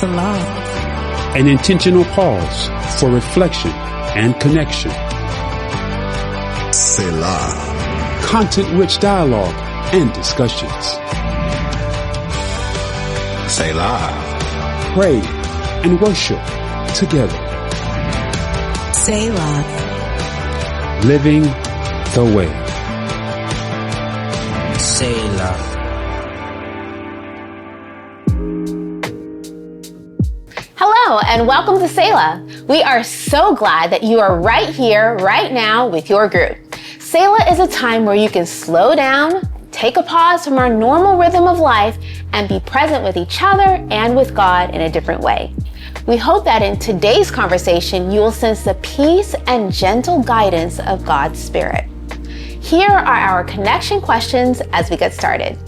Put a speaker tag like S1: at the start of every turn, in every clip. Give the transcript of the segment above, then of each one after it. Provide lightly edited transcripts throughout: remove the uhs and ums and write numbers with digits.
S1: Selah.
S2: An intentional pause for reflection and connection.
S3: Selah.
S2: Content-rich dialogue and discussions.
S3: Selah.
S2: Pray and worship together.
S1: Selah.
S2: Living the way.
S4: Selah.
S5: Hello and welcome to Selah. We are so glad that you are right here, right now with your group. Selah is a time where you can slow down, take a pause from our normal rhythm of life, and be present with each other and with God in a different way. We hope that in today's conversation, you will sense the peace and gentle guidance of God's Spirit. Here are our connection questions as we get started.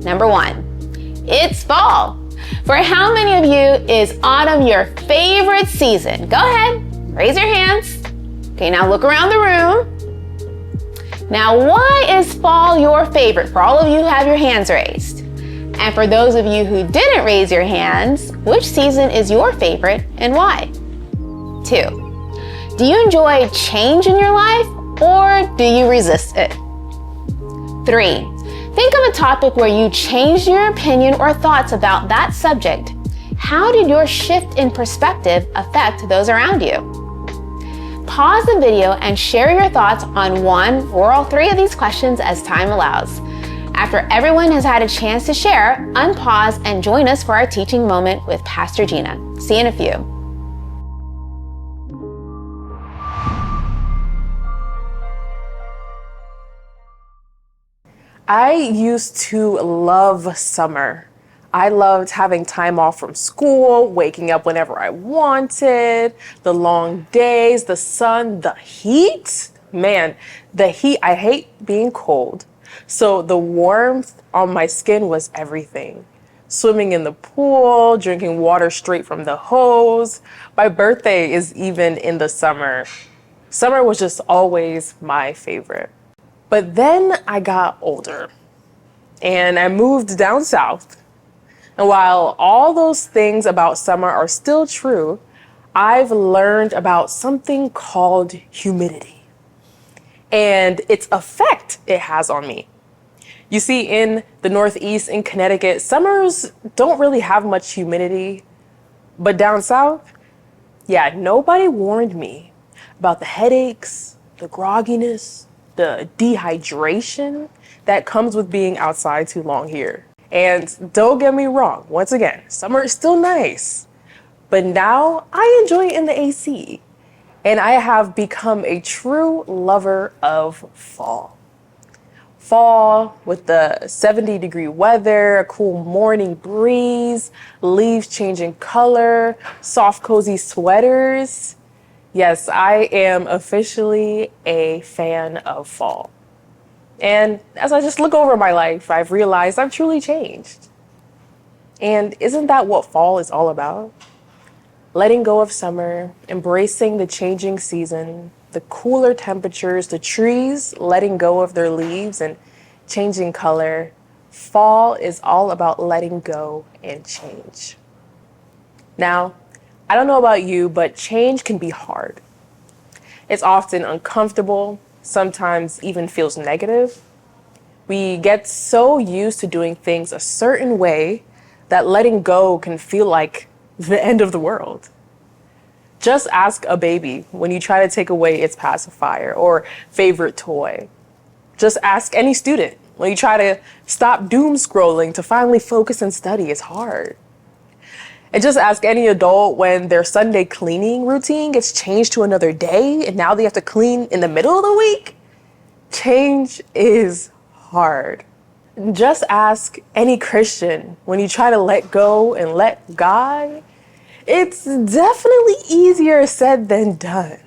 S5: Number 1, it's fall. For how many of you is autumn your favorite season? Go ahead, raise your hands. Okay, now look around the room. Now, why is fall your favorite? For all of you who have your hands raised. And for those of you who didn't raise your hands, which season is your favorite and why? 2, do you enjoy change in your life or do you resist it? 3, think of a topic where you changed your opinion or thoughts about that subject. How did your shift in perspective affect those around you? Pause the video and share your thoughts on one or all 3 of these questions as time allows. After everyone has had a chance to share, unpause and join us for our teaching moment with Pastor Gena. See you in a few.
S6: I used to love summer. I loved having time off from school, waking up whenever I wanted, the long days, the sun, the heat. Man, the heat, I hate being cold. So the warmth on my skin was everything. Swimming in the pool, drinking water straight from the hose. My birthday is even in the summer. Summer was just always my favorite. But then I got older and I moved down south. And while all those things about summer are still true, I've learned about something called humidity and its effect it has on me. You see, in the Northeast, in Connecticut, summers don't really have much humidity. But down south, yeah, nobody warned me about the headaches, the grogginess, the dehydration that comes with being outside too long here. And don't get me wrong, once again, summer is still nice, but now I enjoy it in the AC. And I have become a true lover of fall. Fall with the 70-degree weather, a cool morning breeze, leaves changing color, soft, cozy sweaters. Yes, I am officially a fan of fall. And as I just look over my life, I've realized I've truly changed. And isn't that what fall is all about? Letting go of summer, embracing the changing season, the cooler temperatures, the trees letting go of their leaves and changing color. Fall is all about letting go and change. Now, I don't know about you, but change can be hard. It's often uncomfortable, sometimes even feels negative. We get so used to doing things a certain way that letting go can feel like the end of the world. Just ask a baby when you try to take away its pacifier or favorite toy. Just ask any student when you try to stop doom scrolling to finally focus and study. It's hard. And just ask any adult when their Sunday cleaning routine gets changed to another day and now they have to clean in the middle of the week. Change is hard. Just ask any Christian when you try to let go and let God. It's definitely easier said than done.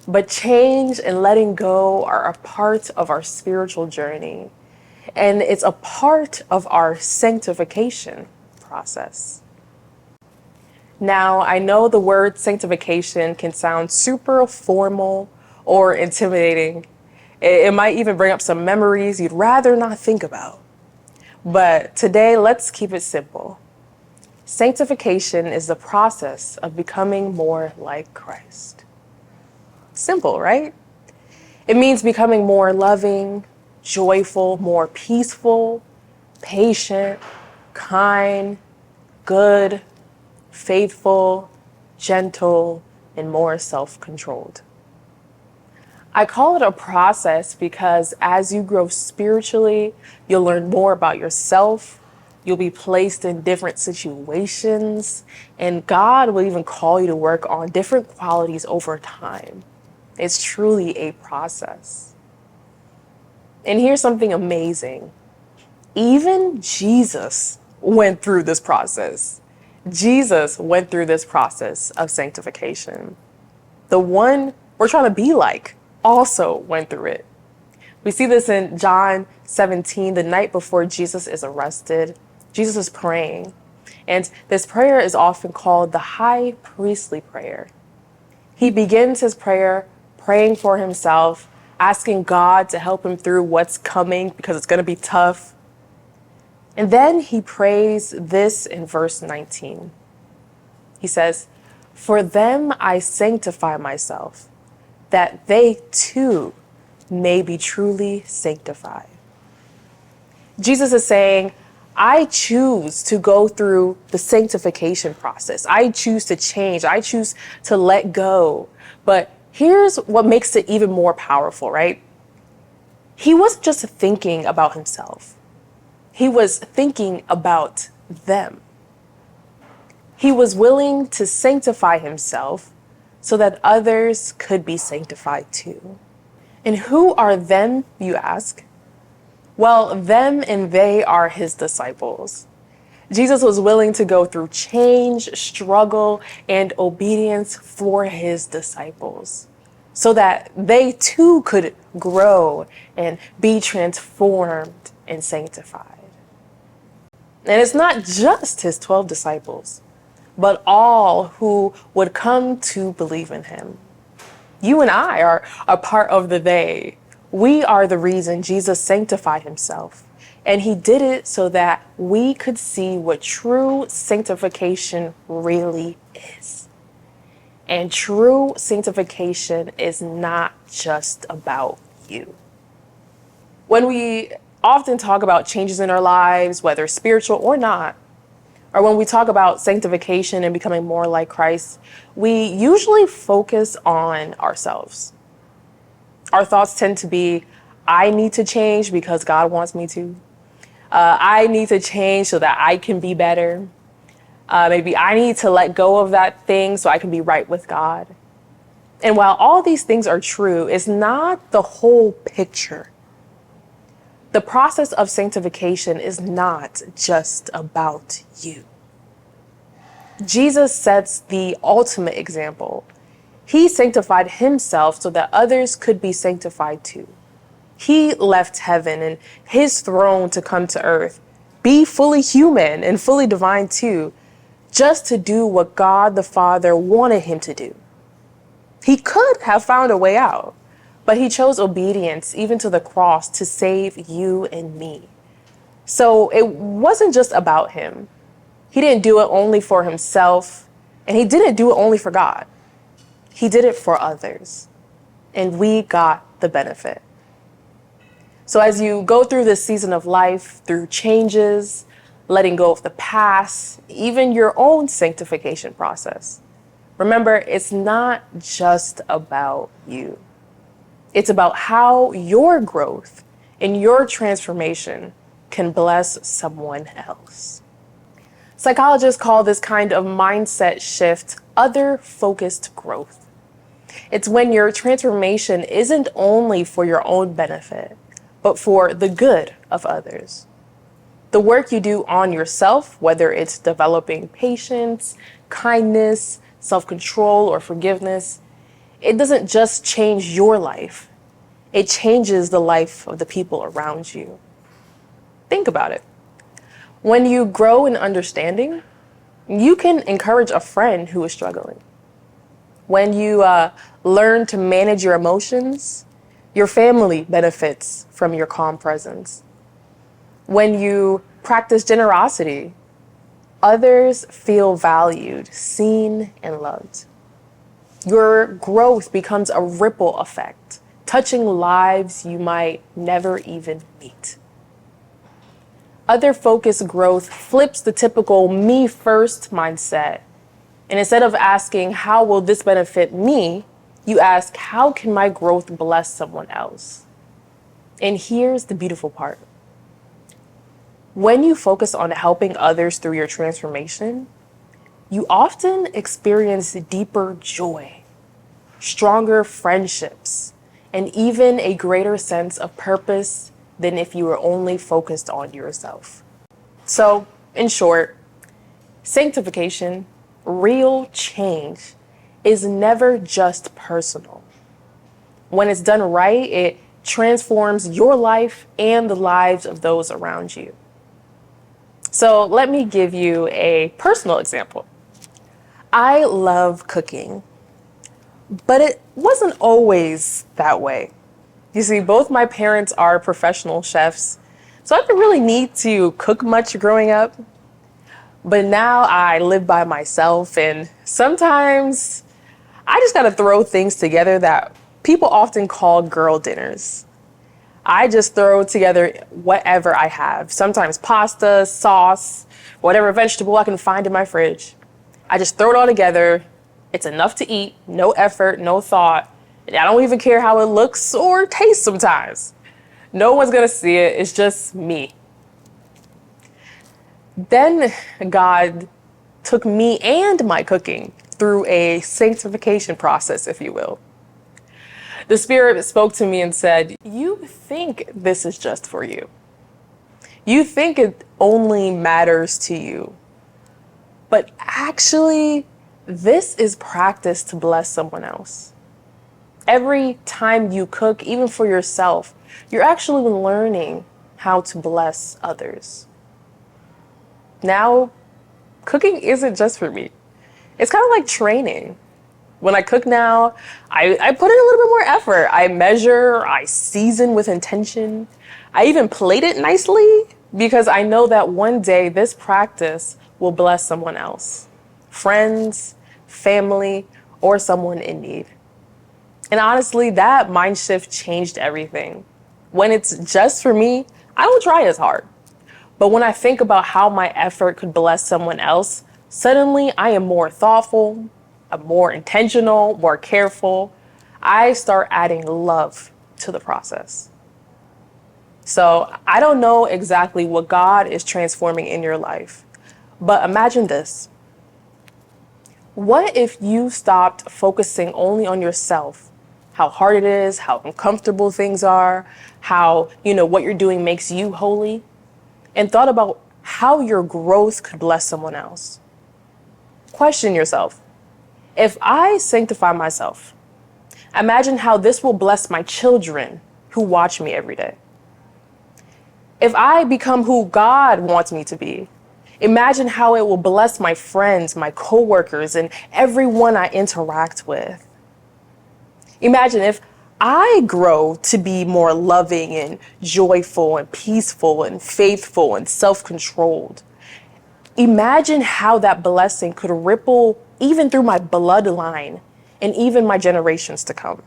S6: But change and letting go are a part of our spiritual journey, and it's a part of our sanctification process. Now, I know the word sanctification can sound super formal or intimidating. It might even bring up some memories you'd rather not think about. But today, let's keep it simple. Sanctification is the process of becoming more like Christ. Simple, right? It means becoming more loving, joyful, more peaceful, patient, kind, good, faithful, gentle, and more self-controlled. I call it a process because as you grow spiritually, you'll learn more about yourself. You'll be placed in different situations, and God will even call you to work on different qualities over time. It's truly a process. And here's something amazing. Even Jesus went through this process. Jesus went through this process of sanctification. The one we're trying to be like also went through it. We see this in John 17, the night before Jesus is arrested. Jesus is praying, and this prayer is often called the high priestly prayer. He begins his prayer praying for himself, asking God to help him through what's coming because it's going to be tough. And then he prays this in verse 19. He says, "For them I sanctify myself, that they too may be truly sanctified." Jesus is saying, I choose to go through the sanctification process. I choose to change. I choose to let go. But here's what makes it even more powerful, right? He wasn't just thinking about himself. He was thinking about them. He was willing to sanctify himself so that others could be sanctified too. And who are them, you ask? Well, them and they are his disciples. Jesus was willing to go through change, struggle, and obedience for his disciples so that they too could grow and be transformed and sanctified. And it's not just his 12 disciples, but all who would come to believe in him. You and I are a part of the they. We are the reason Jesus sanctified himself. And he did it so that we could see what true sanctification really is. And true sanctification is not just about you. When we often talk about changes in our lives, whether spiritual or not, or when we talk about sanctification and becoming more like Christ, we usually focus on ourselves. Our thoughts tend to be, I need to change because God wants me to. I need to change so that I can be better. Maybe I need to let go of that thing so I can be right with God. And while all these things are true, it's not the whole picture. The process of sanctification is not just about you. Jesus sets the ultimate example. He sanctified himself so that others could be sanctified too. He left heaven and his throne to come to earth, be fully human and fully divine too, just to do what God the Father wanted him to do. He could have found a way out, but he chose obedience even to the cross to save you and me. So it wasn't just about him. He didn't do it only for himself, and he didn't do it only for God. He did it for others, and we got the benefit. So as you go through this season of life, through changes, letting go of the past, even your own sanctification process, remember, it's not just about you. It's about how your growth and your transformation can bless someone else. Psychologists call this kind of mindset shift other-focused growth. It's when your transformation isn't only for your own benefit, but for the good of others. The work you do on yourself, whether it's developing patience, kindness, self-control, or forgiveness, it doesn't just change your life. It changes the life of the people around you. Think about it. When you grow in understanding, you can encourage a friend who is struggling. When you learn to manage your emotions, your family benefits from your calm presence. When you practice generosity, Others feel valued, seen, and loved. Your growth becomes a ripple effect, touching lives you might never even meet. Other-focused growth flips the typical me-first mindset. And instead of asking, how will this benefit me? You ask, how can my growth bless someone else? And here's the beautiful part. When you focus on helping others through your transformation, you often experience deeper joy, stronger friendships, and even a greater sense of purpose than if you were only focused on yourself. So, in short, sanctification, real change, is never just personal. When it's done right, it transforms your life and the lives of those around you. So let me give you a personal example. I love cooking, but it wasn't always that way. You see, both my parents are professional chefs, so I didn't really need to cook much growing up. But now I live by myself, and sometimes I just gotta throw things together that people often call girl dinners. I just throw together whatever I have. Sometimes pasta, sauce, whatever vegetable I can find in my fridge. I just throw it all together. It's enough to eat, no effort, no thought. And I don't even care how it looks or tastes sometimes. No one's gonna see it, it's just me. Then God took me and my cooking through a sanctification process, if you will. The Spirit spoke to me and said, you think this is just for you. You think it only matters to you. But actually, this is practice to bless someone else. Every time you cook, even for yourself, you're actually learning how to bless others. Now, cooking isn't just for me. It's kind of like training. When I cook now, I put in a little bit more effort. I measure, I season with intention. I even plate it nicely because I know that one day this practice will bless someone else. Friends, family, or someone in need. And honestly, that mind shift changed everything. When it's just for me, I don't try as hard. But when I think about how my effort could bless someone else, suddenly I am more thoughtful, I'm more intentional, more careful. I start adding love to the process. So I don't know exactly what God is transforming in your life, but imagine this. What if you stopped focusing only on yourself, how hard it is, how uncomfortable things are, how, what you're doing makes you holy, and thought about how your growth could bless someone else? Question yourself. If I sanctify myself, imagine how this will bless my children who watch me every day. If I become who God wants me to be, imagine how it will bless my friends, my coworkers, and everyone I interact with. Imagine if I grow to be more loving and joyful and peaceful and faithful and self-controlled. Imagine how that blessing could ripple even through my bloodline and even my generations to come.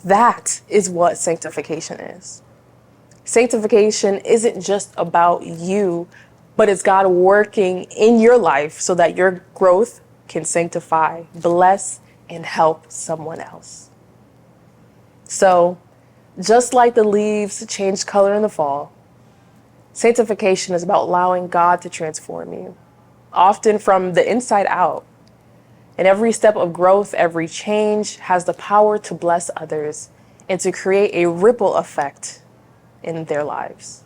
S6: That is what sanctification is. Sanctification isn't just about you, but it's God working in your life so that your growth can sanctify, bless, and help someone else. So, just like the leaves change color in the fall, sanctification is about allowing God to transform you, often from the inside out. And every step of growth, every change has the power to bless others and to create a ripple effect in their lives.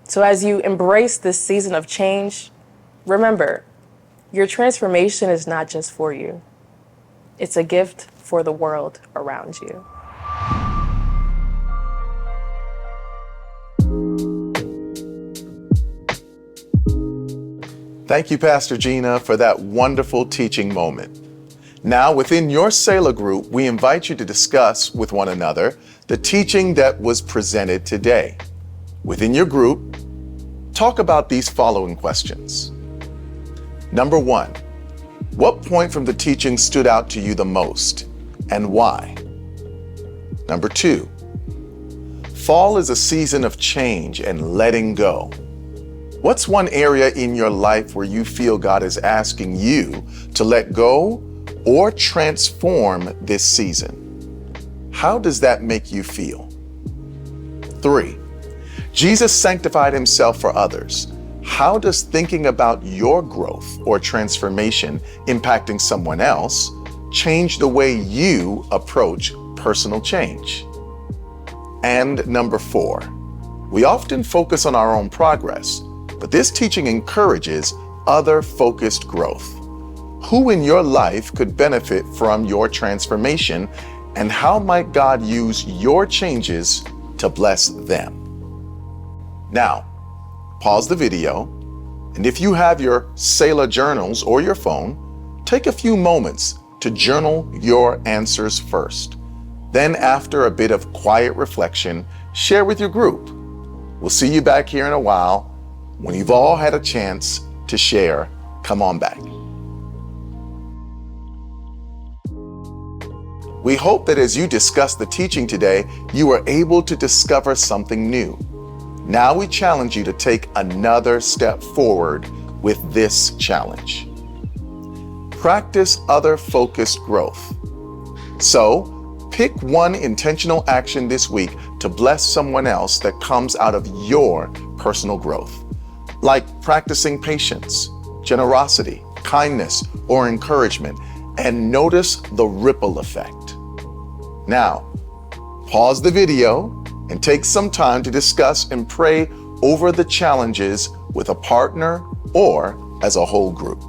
S6: So as you embrace this season of change, remember, your transformation is not just for you. It's a gift for the world around you.
S1: Thank you, Pastor Gena, for that wonderful teaching moment. Now, within your Selah group, we invite you to discuss with one another the teaching that was presented today. Within your group, talk about these following questions. Number 1, what point from the teaching stood out to you the most and why? Number 2, fall is a season of change and letting go. What's one area in your life where you feel God is asking you to let go or transform this season? How does that make you feel? 3, Jesus sanctified himself for others. How does thinking about your growth or transformation impacting someone else change the way you approach personal change? And number 4, we often focus on our own progress, but this teaching encourages other-focused growth. Who in your life could benefit from your transformation, and how might God use your changes to bless them? Now, pause the video, and if you have your Selah journals or your phone, take a few moments to journal your answers first. Then, after a bit of quiet reflection, share with your group. We'll see you back here in a while. When you've all had a chance to share, come on back. We hope that as you discuss the teaching today, you are able to discover something new. Now we challenge you to take another step forward with this challenge. Practice other-focused growth. So, pick one intentional action this week to bless someone else that comes out of your personal growth, like practicing patience, generosity, kindness, or encouragement, and notice the ripple effect. Now, pause the video and take some time to discuss and pray over the challenges with a partner or as a whole group.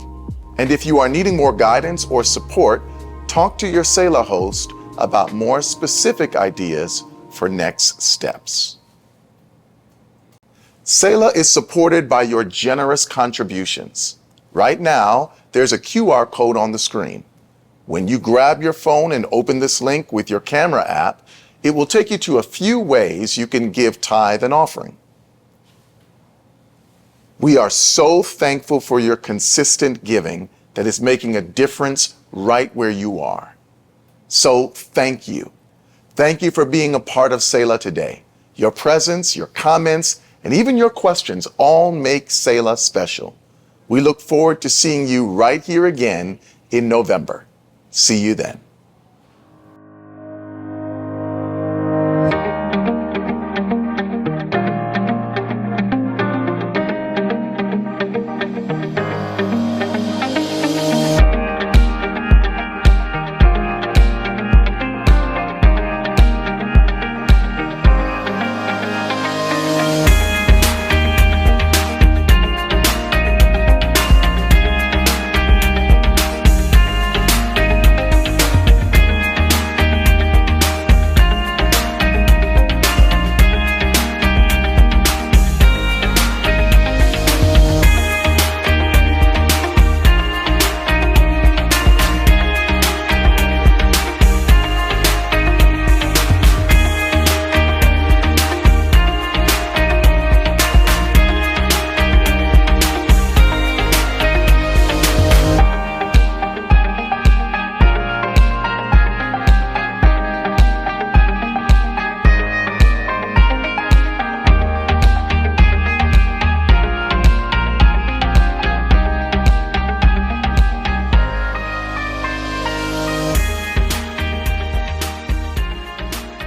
S1: And if you are needing more guidance or support, talk to your Selah host about more specific ideas for next steps. Selah is supported by your generous contributions. Right now, there's a QR code on the screen. When you grab your phone and open this link with your camera app, it will take you to a few ways you can give tithe and offering. We are so thankful for your consistent giving that is making a difference right where you are. So thank you. Thank you for being a part of Selah today. Your presence, your comments, and even your questions all make Selah special. We look forward to seeing you right here again in November. See you then.